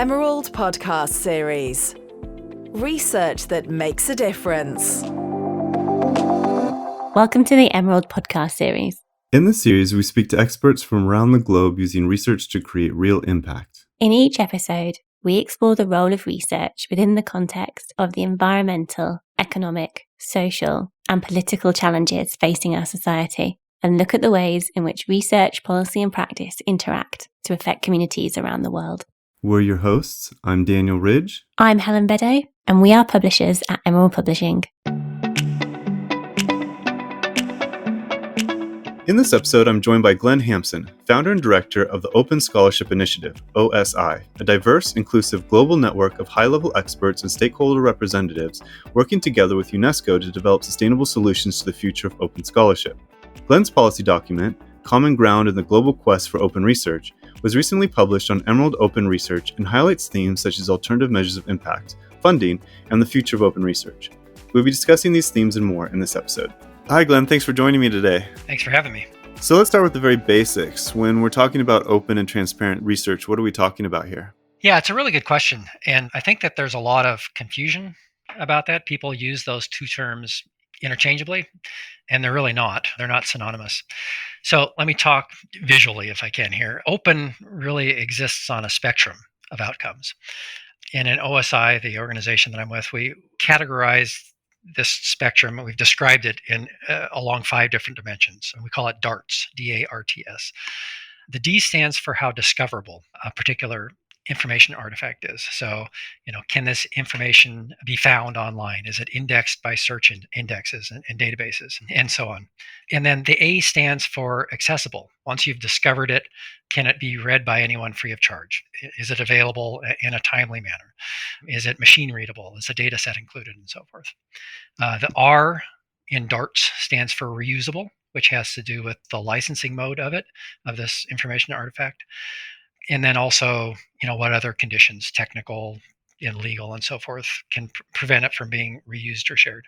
Emerald podcast series. Research that makes a difference. Welcome to the Emerald podcast series. In this series, we speak to experts from around the globe using research to create real impact. In each episode, we explore the role of research within the context of the environmental, economic, social, and political challenges facing our society, and look at the ways in which research, policy, and practice interact to affect communities around the world. We're your hosts. I'm Daniel Ridge. I'm Helen Beddoe, and we are publishers at Emerald Publishing. In this episode, I'm joined by Glenn Hampson, founder and director of the Open Scholarship Initiative, OSI, a diverse, inclusive global network of high-level experts and stakeholder representatives working together with UNESCO to develop sustainable solutions to the future of open scholarship. Glenn's policy document, Common Ground in the Global Quest for Open Research, was recently published on Emerald Open Research and highlights themes such as alternative measures of impact, funding, and the future of open research. We'll be discussing these themes and more in this episode. Hi, Glenn. Thanks for joining me today. Thanks for having me. So let's start with the very basics. When we're talking about open and transparent research, what are we talking about here? Yeah, it's a really good question. And I think that there's a lot of confusion about that. People use those two terms interchangeably, and they're really not. They're not synonymous. So let me talk visually if I can here. Open really exists on a spectrum of outcomes. And in OSI, the organization that I'm with, we categorize this spectrum, and we've described it in along 5 different dimensions. And we call it DARTS, D-A-R-T-S. The D stands for how discoverable a particular information artifact is. So, can this information be found online? Is it indexed by search indexes and databases and so on? And then the A stands for accessible. Once you've discovered it, can it be read by anyone free of charge? Is it available in a timely manner? Is it machine readable? Is the data set included and so forth? The R in DARTS stands for reusable, which has to do with the licensing mode of this information artifact. And then also, what other conditions, technical and legal and so forth, can prevent it from being reused or shared.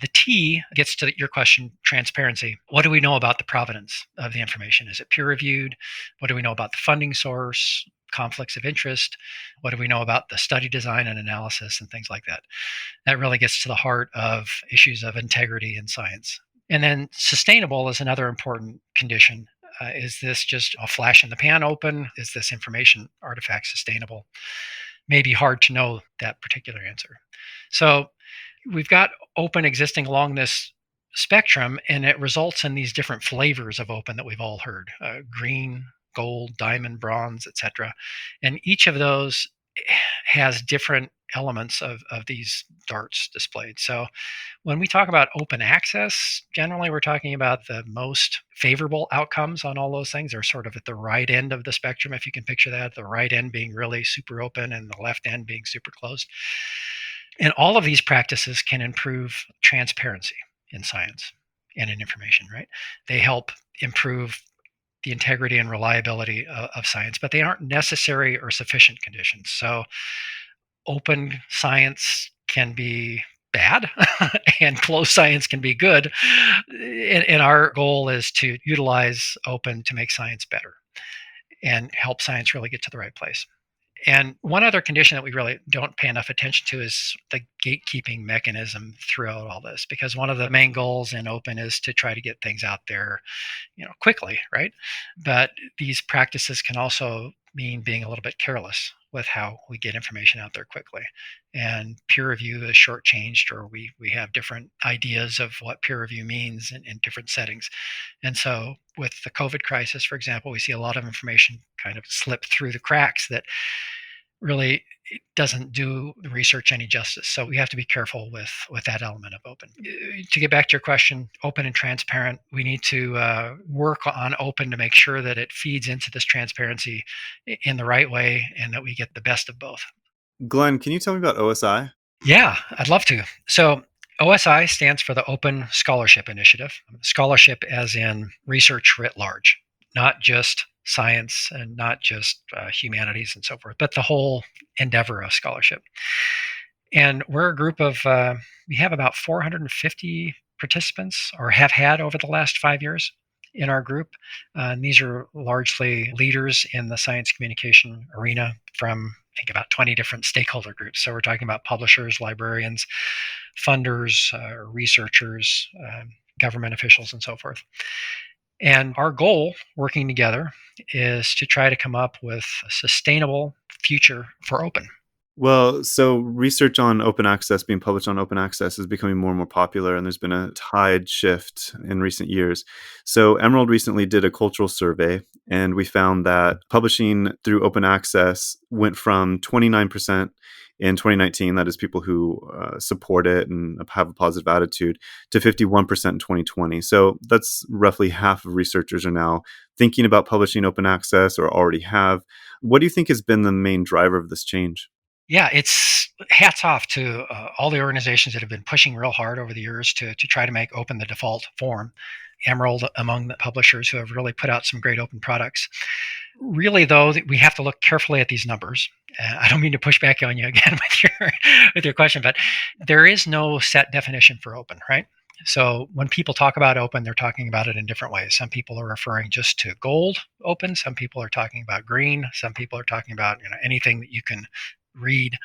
The T gets to your question, transparency. What do we know about the provenance of the information? Is it peer-reviewed? What do we know about the funding source, conflicts of interest? What do we know about the study design and analysis and things like that? That really gets to the heart of issues of integrity in science. And then sustainable is another important condition. Is this just a flash in the pan open? Is this information artifact sustainable? Maybe hard to know that particular answer. So we've got open existing along this spectrum, and it results in these different flavors of open that we've all heard: green, gold, diamond, bronze, etc. And each of those has different elements of these DARTs displayed. So when we talk about open access, generally we're talking about the most favorable outcomes on all those things. They're sort of at the right end of the spectrum, if you can picture that, the right end being really super open and the left end being super closed. And all of these practices can improve transparency in science and in information, right? They help improve the integrity and reliability of science, but they aren't necessary or sufficient conditions. So open science can be bad and closed science can be good. And our goal is to utilize open to make science better and help science really get to the right place. And one other condition that we really don't pay enough attention to is the gatekeeping mechanism throughout all this, because one of the main goals in open is to try to get things out there, quickly, right? But these practices can also mean being a little bit careless with how we get information out there quickly. And peer review is shortchanged, or we have different ideas of what peer review means in different settings. And so with the COVID crisis, for example, we see a lot of information kind of slip through the cracks that really doesn't do the research any justice. So we have to be careful with that element of open. To get back to your question, open and transparent, we need to work on open to make sure that it feeds into this transparency in the right way and that we get the best of both. Glenn, can you tell me about OSI? Yeah, I'd love to. So OSI stands for the Open Scholarship Initiative. Scholarship as in research writ large, not just science and not just humanities and so forth, but the whole endeavor of scholarship. And we're a group of, we have about 450 participants, or have had over the last 5 years in our group. And these are largely leaders in the science communication arena from think about 20 different stakeholder groups. So we're talking about publishers, librarians, funders, researchers, government officials, and so forth. And our goal, working together, is to try to come up with a sustainable future for open. Well, so research on open access, being published on open access, is becoming more and more popular, and there's been a tide shift in recent years. So Emerald recently did a cultural survey, and we found that publishing through open access went from 29% in 2019, that is people who support it and have a positive attitude, to 51% in 2020. So that's roughly half of researchers are now thinking about publishing open access or already have. What do you think has been the main driver of this change? Yeah, it's hats off to all the organizations that have been pushing real hard over the years to try to make open the default form. Emerald among the publishers who have really put out some great open products. Really, though, we have to look carefully at these numbers. I don't mean to push back on you again with your question, but there is no set definition for open, right? So when people talk about open, they're talking about it in different ways. Some people are referring just to gold open. Some people are talking about green. Some people are talking about anything that you can read.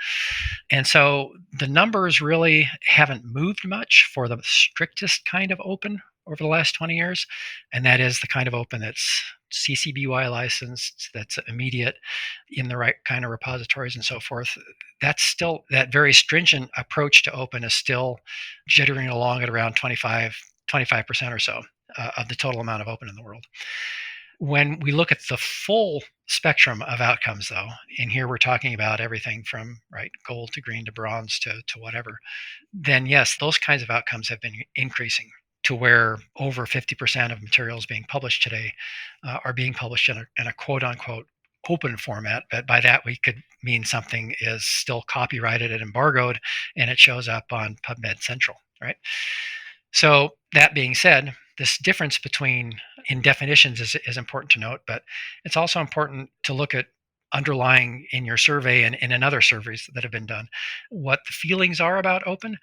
And so the numbers really haven't moved much for the strictest kind of open over the last 20 years. And that is the kind of open that's CC BY licensed, that's immediate, in the right kind of repositories and so forth. That's still, that very stringent approach to open is still jittering along at around 25% or so of the total amount of open in the world. When we look at the full spectrum of outcomes, though, and here we're talking about everything from gold to green to bronze to whatever, then yes, those kinds of outcomes have been increasing to where over 50% of materials being published today are being published in a quote unquote open format. But by that, we could mean something is still copyrighted and embargoed, and it shows up on PubMed Central, right? So that being said, this difference in definitions is important to note, but it's also important to look at underlying in your survey and in other surveys that have been done, what the feelings are about open.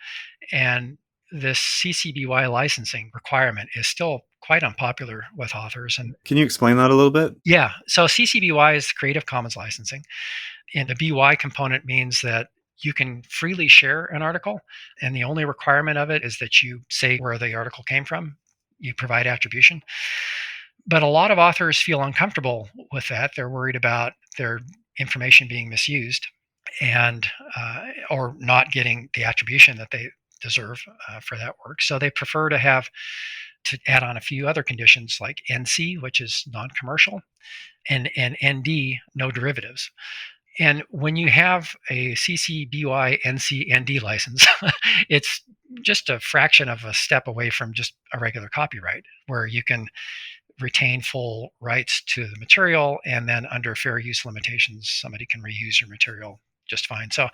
And this CC BY licensing requirement is still quite unpopular with authors. And can you explain that a little bit? Yeah. So CC BY is Creative Commons licensing. And the BY component means that you can freely share an article, and the only requirement of it is that you say where the article came from. You provide attribution. But a lot of authors feel uncomfortable with that. They're worried about their information being misused and or not getting the attribution that they deserve for that work. So they prefer to add on a few other conditions like NC, which is non-commercial, and ND, no derivatives. And when you have a CC BY NC ND license, it's just a fraction of a step away from just a regular copyright, where you can retain full rights to the material, and then under fair use limitations, somebody can reuse your material just fine. So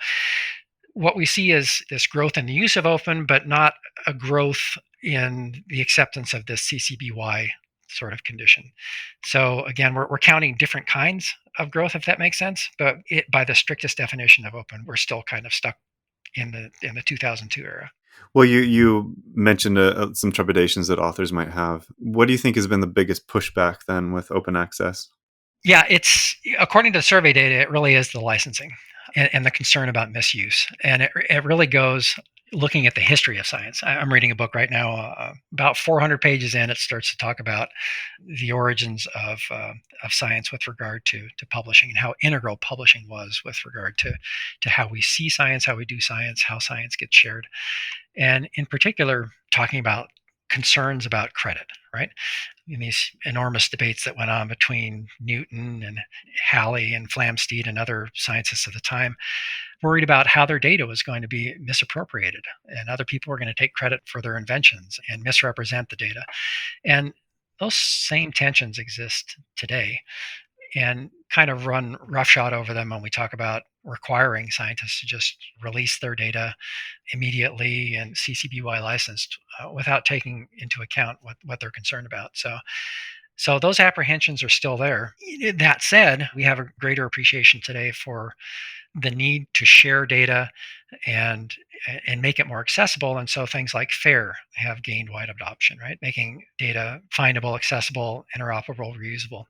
what we see is this growth in the use of open, but not a growth in the acceptance of this CC BY sort of condition. So again, we're counting different kinds of growth, if that makes sense, but by the strictest definition of open, we're still kind of stuck in the 2002 era. Well, you mentioned some trepidations that authors might have. What do you think has been the biggest pushback then with open access? Yeah, it's, according to survey data, it really is the licensing and the concern about misuse. And it really goes looking at the history of science. I'm reading a book right now, about 400 pages in. It starts to talk about the origins of science with regard to publishing, and how integral publishing was with regard to how we see science, how we do science, how science gets shared. And in particular, talking about concerns about credit, right? In these enormous debates that went on between Newton and Halley and Flamsteed and other scientists of the time, worried about how their data was going to be misappropriated, and other people were going to take credit for their inventions and misrepresent the data. And those same tensions exist today, and kind of run roughshod over them when we talk about requiring scientists to just release their data immediately and CC BY licensed without taking into account what they're concerned about. So those apprehensions are still there. That said, we have a greater appreciation today for the need to share data and make it more accessible. And so things like FAIR have gained wide adoption, right? Making data findable, accessible, interoperable, reusable.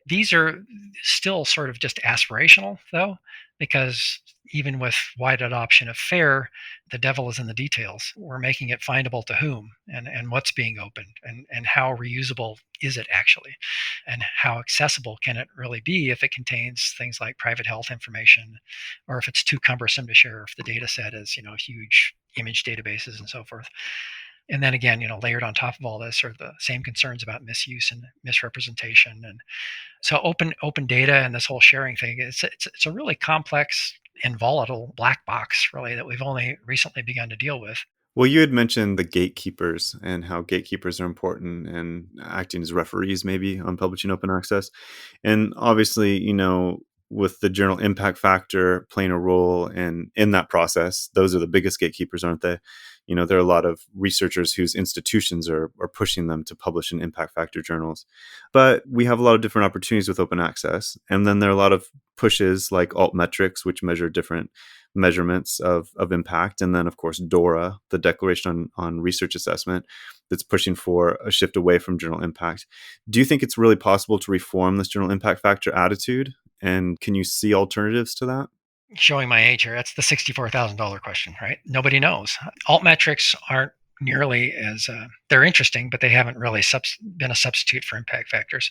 These are still sort of just aspirational, though, because even with wide adoption of FAIR, the devil is in the details. We're making it findable to whom and what's being opened and how reusable is it actually, and how accessible can it really be if it contains things like private health information, or if it's too cumbersome to share, if the data set is, huge image databases and so forth. And then again, layered on top of all this are the same concerns about misuse and misrepresentation. And so open data and this whole sharing thing, it's a really complex and volatile black box, really, that we've only recently begun to deal with. Well, you had mentioned the gatekeepers and how gatekeepers are important and acting as referees maybe on publishing open access. And obviously, with the journal impact factor playing a role in that process, those are the biggest gatekeepers, aren't they? There are a lot of researchers whose institutions are pushing them to publish in impact factor journals. But we have a lot of different opportunities with open access. And then there are a lot of pushes like altmetrics, which measure different measurements of impact. And then, of course, DORA, the Declaration on Research Assessment, that's pushing for a shift away from journal impact. Do you think it's really possible to reform this journal impact factor attitude? And can you see alternatives to that? Showing my age here, that's the $64,000 question, right? Nobody knows. Altmetrics aren't nearly as, they're interesting, but they haven't really been a substitute for impact factors.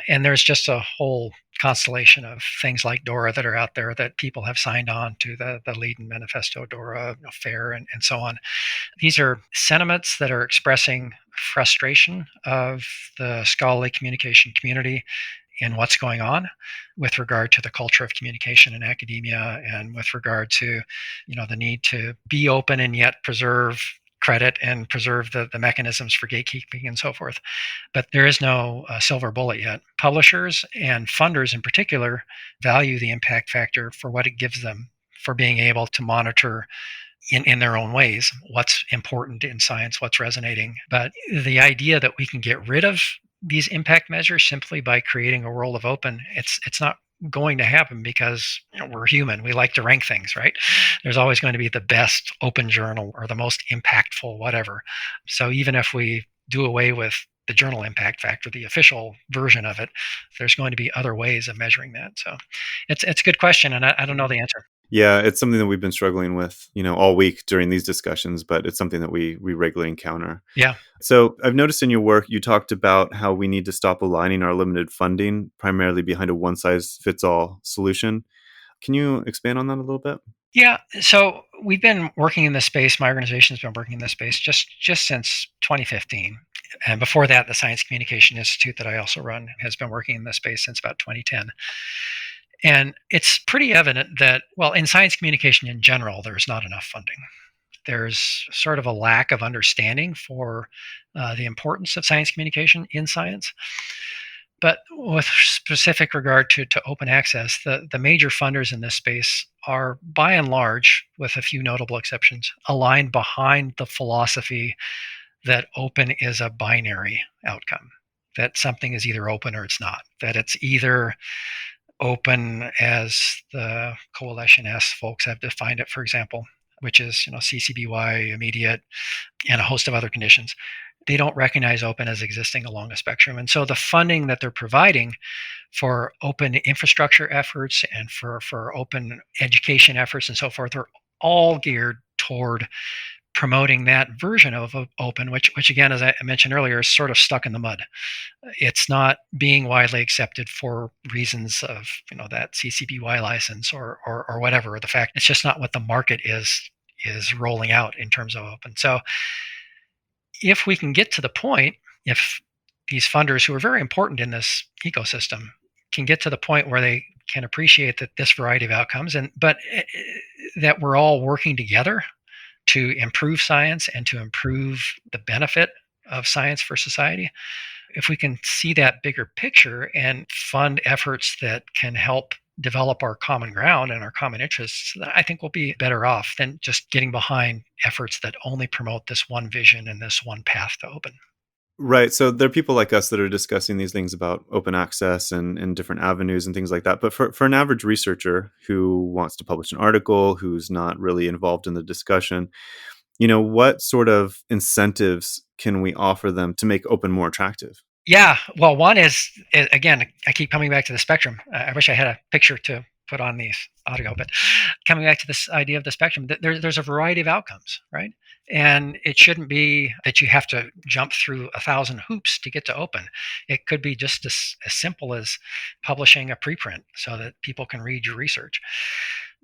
And there's just a whole constellation of things like DORA that are out there that people have signed on to, the Leiden Manifesto, DORA, FAIR, and so on. These are sentiments that are expressing frustration of the scholarly communication community in what's going on with regard to the culture of communication in academia, and with regard to, the need to be open and yet preserve credit and preserve the mechanisms for gatekeeping and so forth. But there is no silver bullet yet. Publishers and funders in particular value the impact factor for what it gives them, for being able to monitor in their own ways what's important in science, what's resonating. But the idea that we can get rid of these impact measures simply by creating a world of open, it's not going to happen, because we're human. We like to rank things, right? There's always going to be the best open journal or the most impactful whatever. So even if we do away with the journal impact factor, the official version of it, there's going to be other ways of measuring that. So it's a good question, and I don't know the answer. Yeah, it's something that we've been struggling with, all week during these discussions, but it's something that we regularly encounter. Yeah. So I've noticed in your work, you talked about how we need to stop aligning our limited funding primarily behind a one-size-fits-all solution. Can you expand on that a little bit? Yeah. So we've been working in this space. My organization's been working in this space just since 2015. And before that, the Science Communication Institute that I also run has been working in this space since about 2010. And it's pretty evident that, well, in science communication in general, there's not enough funding. There's sort of a lack of understanding for the importance of science communication in science. But with specific regard to open access, the major funders in this space are, by and large, with a few notable exceptions, aligned behind the philosophy that open is a binary outcome, that something is either open or it's not, that it's either open as the Coalition S folks have defined it, for example, which is CC/BY, immediate, and a host of other conditions. They don't recognize open as existing along a spectrum. And so the funding that they're providing for open infrastructure efforts and for open education efforts and so forth are all geared toward promoting that version of open, which again, as I mentioned earlier, is sort of stuck in the mud. It's not being widely accepted for reasons of that CC/BY license or whatever. The fact it's just not what the market is rolling out in terms of open. So if we can get to the point, if these funders who are very important in this ecosystem can get to the point where they can appreciate that this variety of outcomes, but that we're all working together to improve science and to improve the benefit of science for society, if we can see that bigger picture and fund efforts that can help develop our common ground and our common interests, I think we'll be better off than just getting behind efforts that only promote this one vision and this one path to open. Right. So there are people like us that are discussing these things about open access and different avenues and things like that. But for an average researcher who wants to publish an article, who's not really involved in the discussion, what sort of incentives can we offer them to make open more attractive? Yeah, well, one is, again, I keep coming back to the spectrum. I wish I had a picture to put on the audio, but coming back to this idea of the spectrum, there's a variety of outcomes, right? And it shouldn't be that you have to jump through 1,000 hoops to get to open. It could be just as simple as publishing a preprint so that people can read your research.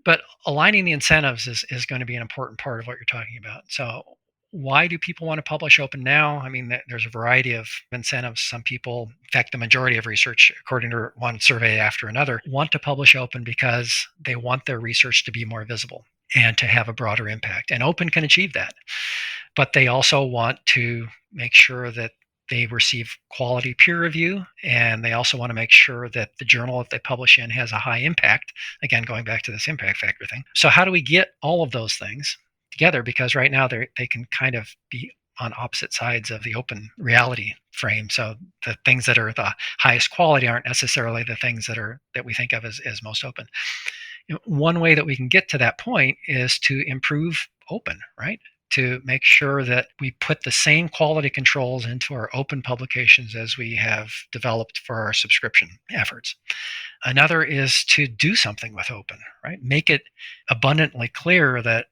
But aligning the incentives is going to be an important part of what you're talking about. So why do people want to publish open now? I mean, there's a variety of incentives. Some people, in fact, the majority of research, according to one survey after another, want to publish open because they want their research to be more visible and to have a broader impact. And open can achieve that. But they also want to make sure that they receive quality peer review, and they also want to make sure that the journal that they publish in has a high impact. Again, going back to this impact factor thing. So how do we get all of those things together? Because right now they can kind of be on opposite sides of the open reality frame. So the things that are the highest quality aren't necessarily the things that we think of as most open. One way that we can get to that point is to improve open, right? To make sure that we put the same quality controls into our open publications as we have developed for our subscription efforts. Another is to do something with open, right? Make it abundantly clear that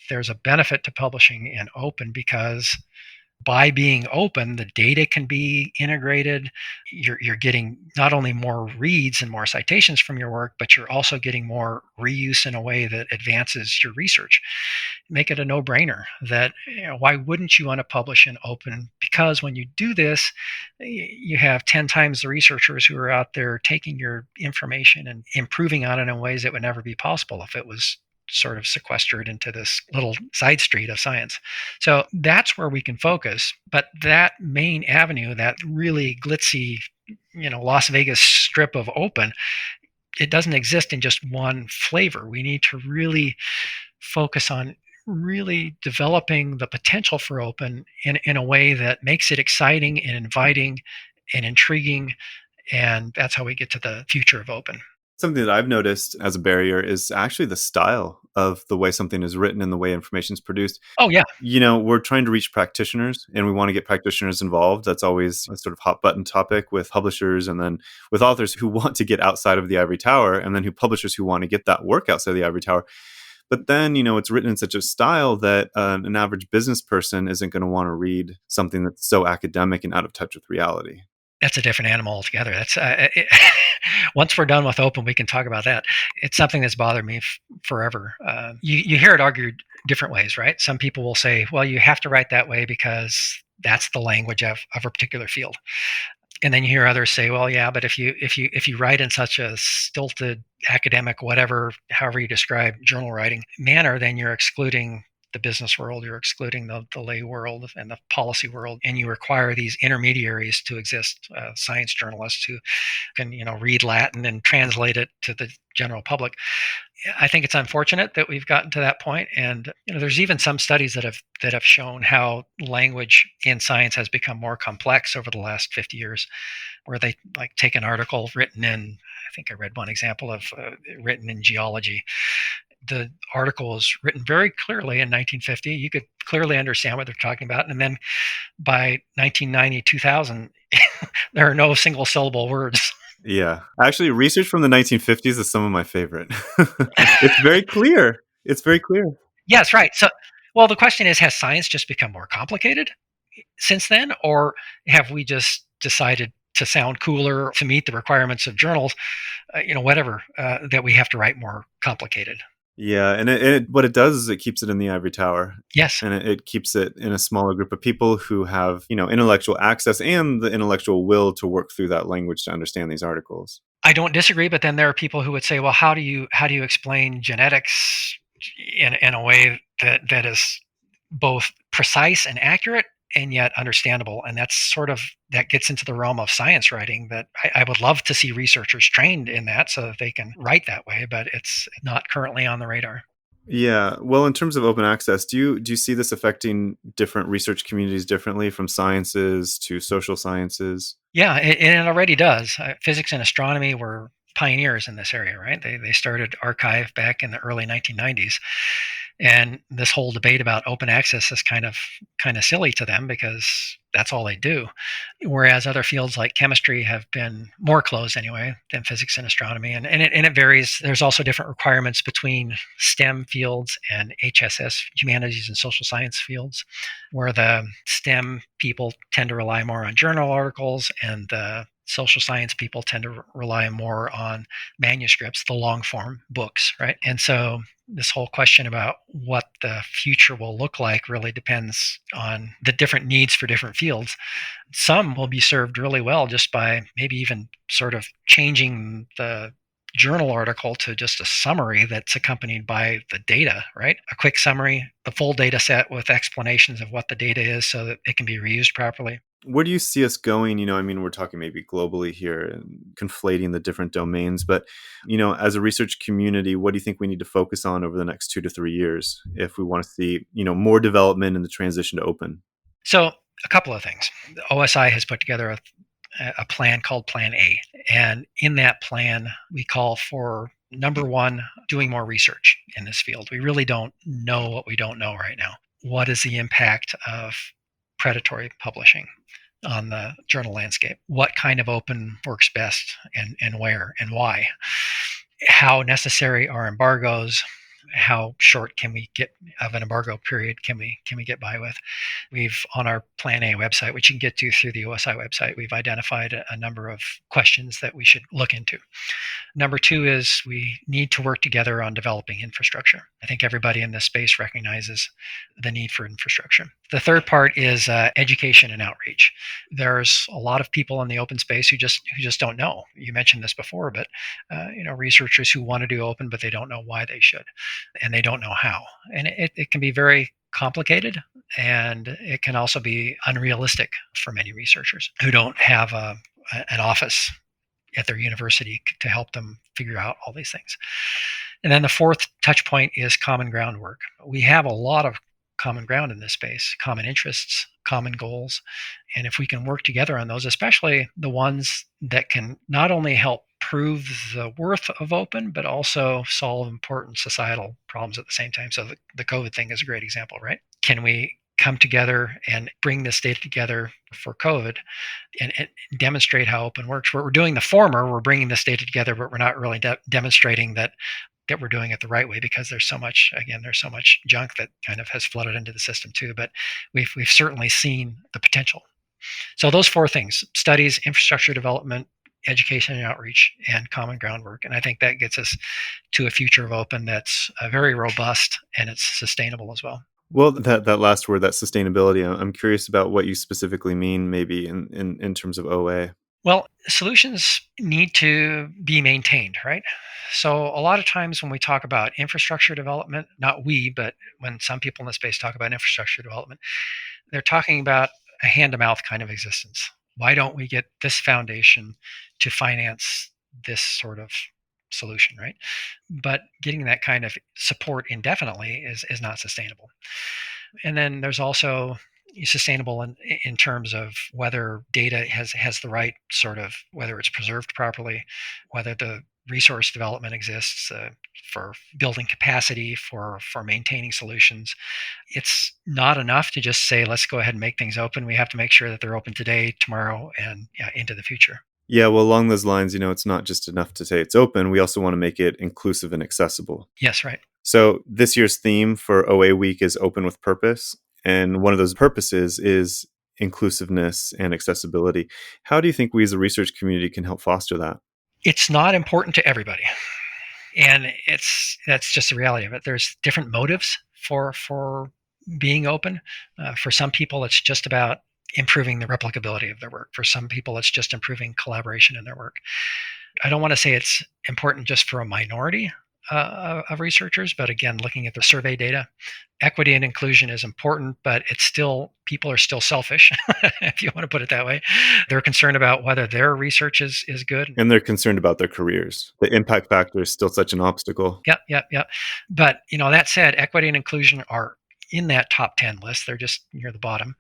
there's a benefit to publishing in open, because by being open, the data can be integrated. You're getting not only more reads and more citations from your work, but you're also getting more reuse in a way that advances your research. Make it a no-brainer that, why wouldn't you want to publish in open? Because when you do this, you have 10 times the researchers who are out there taking your information and improving on it in ways that would never be possible if it was sort of sequestered into this little side street of science. So that's where we can focus. But that main avenue, that really glitzy, Las Vegas strip of open, it doesn't exist in just one flavor. We need to really focus on really developing the potential for open in a way that makes it exciting and inviting and intriguing. And that's how we get to the future of open. Something that I've noticed as a barrier is actually the style of the way something is written and the way information is produced. Oh, yeah. We're trying to reach practitioners and we want to get practitioners involved. That's always a sort of hot button topic with publishers, and then with authors who want to get outside of the ivory tower, and then publishers who want to get that work outside of the ivory tower. But then, it's written in such a style that an average business person isn't going to want to read something that's so academic and out of touch with reality. That's a different animal altogether. That's once we're done with open, we can talk about that. It's something that's bothered me forever. You hear it argued different ways, right? Some people will say, well, you have to write that way because that's the language of a particular field. And then you hear others say, well, yeah, but if you write in such a stilted academic, whatever, however you describe journal writing manner, then you're excluding the business world, you're excluding the lay world and the policy world, and you require these intermediaries to exist, science journalists who can read Latin and translate it to the general public. I think it's unfortunate that we've gotten to that point, and there's even some studies that have shown how language in science has become more complex over the last 50 years, where they take an article written in, I think I read one example of written in geology. The article was written very clearly in 1950. You could clearly understand what they're talking about. And then by 1990, 2000, there are no single syllable words. Yeah. Actually, research from the 1950s is some of my favorite. It's very clear. It's very clear. Yes, right. So, well, the question is, has science just become more complicated since then? Or have we just decided to sound cooler, to meet the requirements of journals, whatever, that we have to write more complicated? Yeah, and what it does is it keeps it in the ivory tower. Yes. And it keeps it in a smaller group of people who have, intellectual access and the intellectual will to work through that language to understand these articles. I don't disagree, but then there are people who would say, well, how do you explain genetics in a way that is both precise and accurate and yet understandable? And that gets into the realm of science writing that I would love to see researchers trained in that so that they can write that way, but it's not currently on the radar. Yeah. Well, in terms of open access, do you see this affecting different research communities differently, from sciences to social sciences? Yeah, and it already does. Physics and astronomy were pioneers in this area, right? They started arXiv back in the early 1990s. And this whole debate about open access is kind of silly to them because that's all they do. Whereas other fields like chemistry have been more closed anyway than physics and astronomy. And it varies. There's also different requirements between STEM fields and HSS, humanities and social science fields, where the STEM people tend to rely more on journal articles and the social science people tend to rely more on manuscripts, the long form books, right? And so this whole question about what the future will look like really depends on the different needs for different fields. Some will be served really well just by maybe even sort of changing the journal article to just a summary that's accompanied by the data, right? A quick summary, the full data set with explanations of what the data is so that it can be reused properly. Where do you see us going? We're talking maybe globally here and conflating the different domains, but, as a research community, what do you think we need to focus on over the next 2 to 3 years if we want to see, more development in the transition to open? So a couple of things. The OSI has put together a plan called Plan A. And in that plan, we call for, number one, doing more research in this field. We really don't know what we don't know right now. What is the impact of predatory publishing on the journal landscape? What kind of open works best and where and why? How necessary are embargoes? How short can we get of an embargo period can we get by with? We've, on our Plan A website, which you can get to through the OSI website, we've identified a number of questions that we should look into. Number two is we need to work together on developing infrastructure. I think everybody in this space recognizes the need for infrastructure. The third part is education and outreach. There's a lot of people in the open space who just don't know. You mentioned this before, but researchers who want to do open, but they don't know why they should, and they don't know how. And it can be very complicated, and it can also be unrealistic for many researchers who don't have an office at their university to help them figure out all these things. And then the fourth touch point is common ground work. We have a lot of common ground in this space, common interests, common goals. And if we can work together on those, especially the ones that can not only help prove the worth of open, but also solve important societal problems at the same time. So the COVID thing is a great example, right? Can we come together and bring this data together for COVID and demonstrate how open works? We're doing the former, we're bringing this data together, but we're not really demonstrating that we're doing it the right way, because there's so much junk that kind of has flooded into the system too. But we've certainly seen the potential. So those four things: studies, infrastructure development, education and outreach, and common groundwork. And I think that gets us to a future of open that's very robust and it's sustainable as well. Well, that last word, that sustainability, I'm curious about what you specifically mean, maybe in terms of OA. Well, solutions need to be maintained, right? So a lot of times when we talk about infrastructure development, not we, but when some people in the space talk about infrastructure development, they're talking about a hand-to-mouth kind of existence. Why don't we get this foundation to finance this sort of solution, right? But getting that kind of support indefinitely is not sustainable. And then there's also sustainable in terms of whether data has the right sort of, whether it's preserved properly, whether the resource development exists for building capacity, for maintaining solutions. It's not enough to just say, let's go ahead and make things open. We have to make sure that they're open today, tomorrow, and into the future. Yeah, well, along those lines, it's not just enough to say it's open. We also want to make it inclusive and accessible. Yes, right. So this year's theme for OA Week is Open with Purpose. And one of those purposes is inclusiveness and accessibility. How do you think we as a research community can help foster that? It's not important to everybody. And that's just the reality of it. There's different motives for being open. For some people, it's just about improving the replicability of their work. For some people, it's just improving collaboration in their work. I don't want to say it's important just for a minority of researchers, but again, looking at the survey data, equity and inclusion is important, but people are still selfish, if you want to put it that way. They're concerned about whether their research is good. And they're concerned about their careers. The impact factor is still such an obstacle. Yep. But, that said, equity and inclusion are in that top 10 list. They're just near the bottom.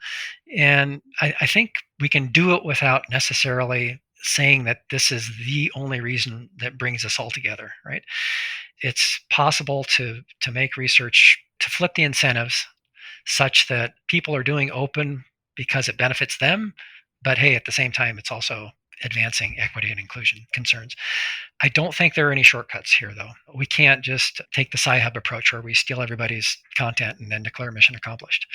And I think we can do it without necessarily saying that this is the only reason that brings us all together, right? It's possible to make research, to flip the incentives such that people are doing open because it benefits them, but hey, at the same time, it's also advancing equity and inclusion concerns. I don't think there are any shortcuts here, though. We can't just take the Sci-Hub approach where we steal everybody's content and then declare mission accomplished.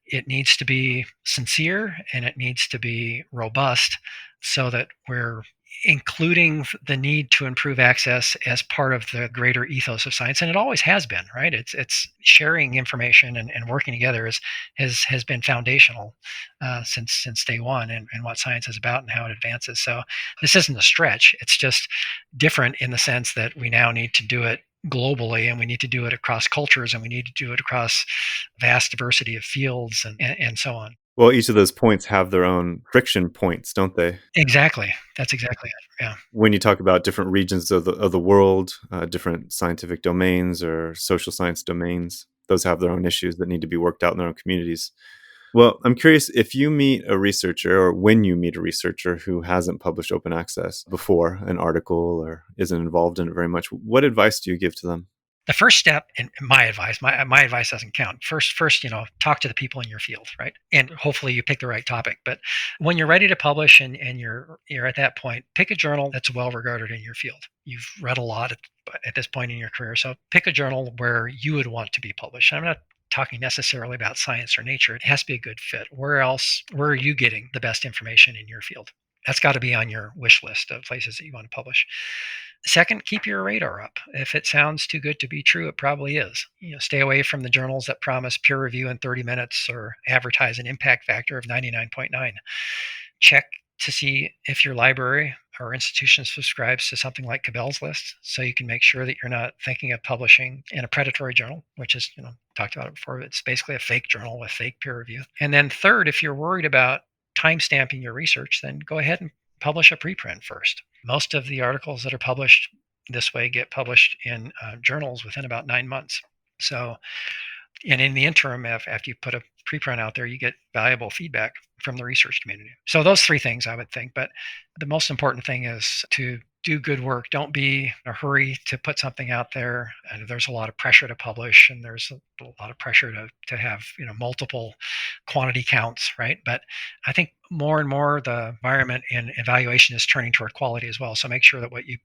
It needs to be sincere and it needs to be robust so that we're including the need to improve access as part of the greater ethos of science, and it always has been, right? It's sharing information and working together has been foundational since day one, and what science is about and how it advances. So this isn't a stretch. It's just different in the sense that we now need to do it globally, and we need to do it across cultures, and we need to do it across vast diversity of fields and so on. Well, each of those points have their own friction points, don't they? Exactly. That's exactly it. Yeah. When you talk about different regions of the world, different scientific domains or social science domains, those have their own issues that need to be worked out in their own communities. Well, I'm curious, if you meet a researcher or when you meet a researcher who hasn't published open access before an article or isn't involved in it very much, what advice do you give to them? The first step, in my advice, my advice doesn't count. First, talk to the people in your field, right? And hopefully you pick the right topic. But when you're ready to publish and you're at that point, pick a journal that's well regarded in your field. You've read a lot at this point in your career, so pick a journal where you would want to be published. I'm not talking necessarily about science or nature. It has to be a good fit. Where are you getting the best information in your field? That's got to be on your wish list of places that you want to publish. Second, keep your radar up. If it sounds too good to be true, it probably is. Stay away from the journals that promise peer review in 30 minutes or advertise an impact factor of 99.9. Check to see if your library or institution subscribes to something like Cabell's List, so you can make sure that you're not thinking of publishing in a predatory journal, which is, talked about it before. It's basically a fake journal with fake peer review. And then third, if you're worried about timestamping your research, then go ahead and publish a preprint first. Most of the articles that are published this way get published in journals within about 9 months. So, and in the interim, after you put a preprint out there, you get valuable feedback from the research community. So those three things I would think. But the most important thing is to do good work. Don't be in a hurry to put something out there. And there's a lot of pressure to publish, and there's a lot of pressure to have multiple quantity counts, right? But I think more and more the environment in evaluation is turning toward quality as well. So make sure that what you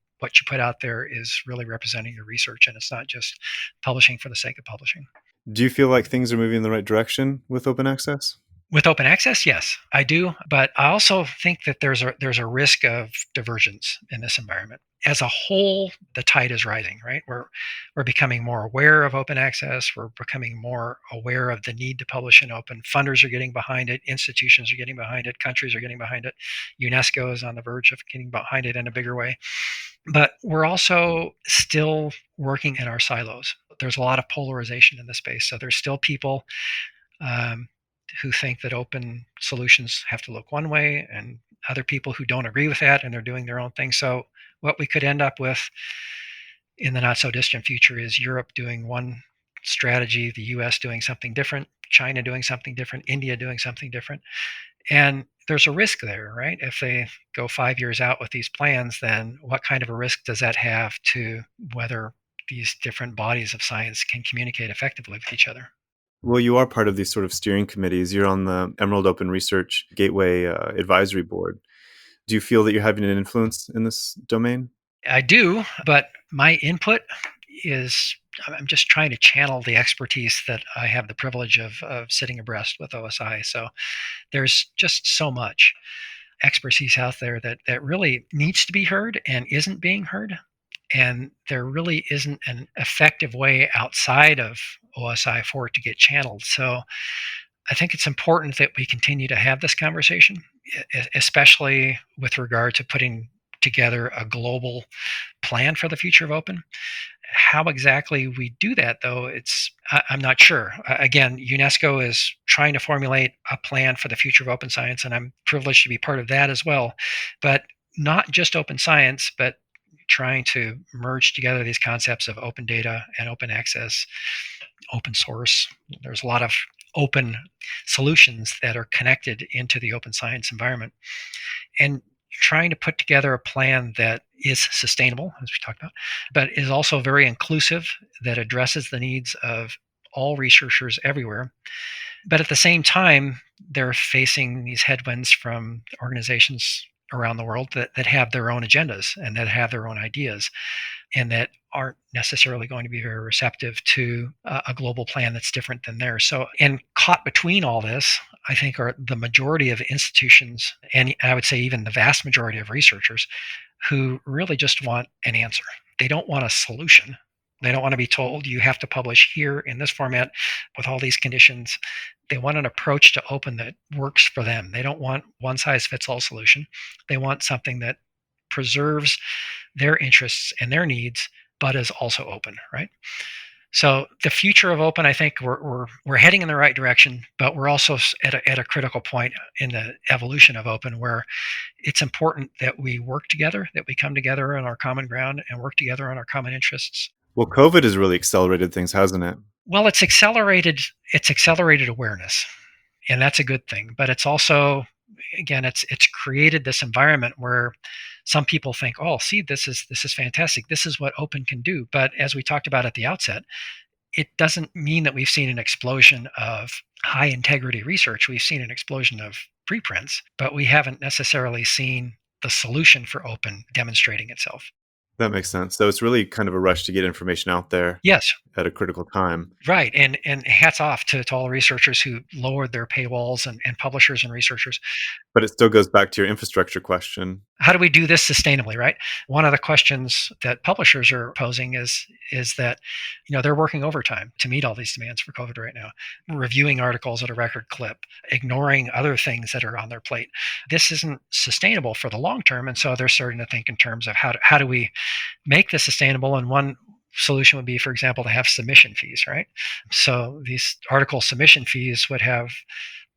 put out there is really representing your research, and it's not just publishing for the sake of publishing. Do you feel like things are moving in the right direction with open access? With open access, yes, I do. But I also think that there's a risk of divergence in this environment. As a whole, the tide is rising, right? We're becoming more aware of open access. We're becoming more aware of the need to publish in open. Funders are getting behind it. Institutions are getting behind it. Countries are getting behind it. UNESCO is on the verge of getting behind it in a bigger way. But we're also still working in our silos. There's a lot of polarization in the space. So there's still people who think that open solutions have to look one way, and other people who don't agree with that, and they're doing their own thing. So what we could end up with in the not so distant future is Europe doing one strategy, the US doing something different, China doing something different, India doing something different. And there's a risk there, right? If they go 5 years out with these plans, then what kind of a risk does that have to whether these different bodies of science can communicate effectively with each other? Well, you are part of these sort of steering committees. You're on the Emerald Open Research Gateway Advisory Board. Do you feel that you're having an influence in this domain? I do, but my input is I'm just trying to channel the expertise that I have the privilege of sitting abreast with OSI. So there's just so much expertise out there that really needs to be heard and isn't being heard. And there really isn't an effective way outside of OSI for it to get channeled. So I think it's important that we continue to have this conversation, especially with regard to putting together a global plan for the future of open. How exactly we do that, though, I'm not sure. Again, UNESCO is trying to formulate a plan for the future of open science, and I'm privileged to be part of that as well. But not just open science, but trying to merge together these concepts of open data and open access, open source. There's a lot of open solutions that are connected into the open science environment. And trying to put together a plan that is sustainable, as we talked about, but is also very inclusive, that addresses the needs of all researchers everywhere. But at the same time, they're facing these headwinds from organizations around the world that have their own agendas and that have their own ideas and that aren't necessarily going to be very receptive to a global plan that's different than theirs. So, and caught between all this, I think, are the majority of institutions, and I would say even the vast majority of researchers, who really just want an answer. They don't want a solution. They don't want to be told you have to publish here in this format with all these conditions. They want an approach to open that works for them. They don't want one size fits all solution. They want something that preserves their interests and their needs, but is also open, right? So the future of open, I think we're heading in the right direction, but we're also at a critical point in the evolution of open where it's important that we work together, that we come together on our common ground and work together on our common interests. Well, COVID has really accelerated things, hasn't it? Well, it's accelerated awareness, and that's a good thing. But it's also, again, it's created this environment where some people think, oh, see, this is fantastic. This is what open can do. But as we talked about at the outset, it doesn't mean that we've seen an explosion of high integrity research. We've seen an explosion of preprints, but we haven't necessarily seen the solution for open demonstrating itself. That makes sense. So it's really kind of a rush to get information out there. Yes. At a critical time. Right. And hats off to all researchers who lowered their paywalls and publishers and researchers. But it still goes back to your infrastructure question. How do we do this sustainably, right? One of the questions that publishers are posing is that, they're working overtime to meet all these demands for COVID right now, reviewing articles at a record clip, ignoring other things that are on their plate. This isn't sustainable for the long term. And so they're starting to think in terms of how do we make this sustainable? And one solution would be, for example, to have submission fees, right? So these article submission fees would have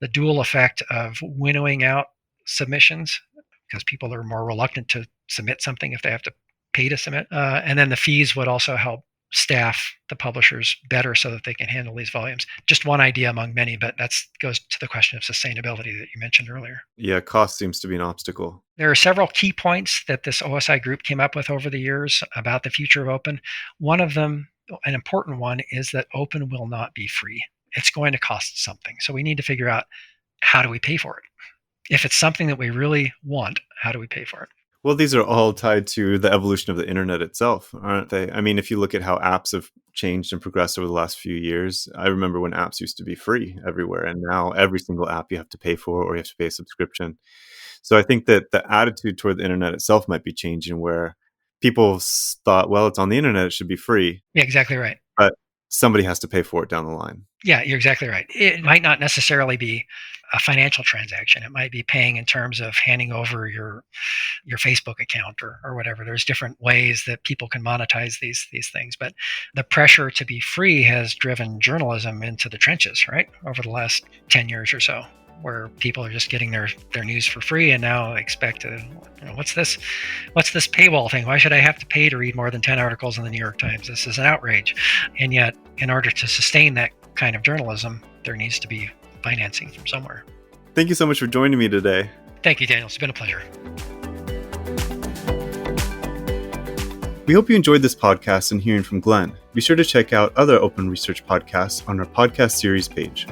the dual effect of winnowing out submissions because people are more reluctant to submit something if they have to pay to submit. And then the fees would also help staff the publishers better so that they can handle these volumes. Just one idea among many, but that goes to the question of sustainability that you mentioned earlier. Yeah, cost seems to be an obstacle. There are several key points that this OSI group came up with over the years about the future of open. One of them, an important one, is that open will not be free. It's going to cost something. So we need to figure out, how do we pay for it? If it's something that we really want, how do we pay for it? Well, these are all tied to the evolution of the internet itself, aren't they? I mean, if you look at how apps have changed and progressed over the last few years, I remember when apps used to be free everywhere, and now every single app you have to pay for or you have to pay a subscription. So I think that the attitude toward the internet itself might be changing, where people thought, well, it's on the internet, it should be free. Yeah, exactly right. But somebody has to pay for it down the line. Yeah, you're exactly right. It might not necessarily be a financial transaction. It might be paying in terms of handing over your Facebook account or whatever. There's different ways that people can monetize these things. But the pressure to be free has driven journalism into the trenches, right? Over the last 10 years or so, where people are just getting their news for free and now expect to, what's this paywall thing? Why should I have to pay to read more than 10 articles in the New York Times? This is an outrage. And yet, in order to sustain that kind of journalism, there needs to be financing from somewhere. Thank you so much for joining me today. Thank you, Daniel. It's been a pleasure. We hope you enjoyed this podcast and hearing from Glenn. Be sure to check out other open research podcasts on our podcast series page.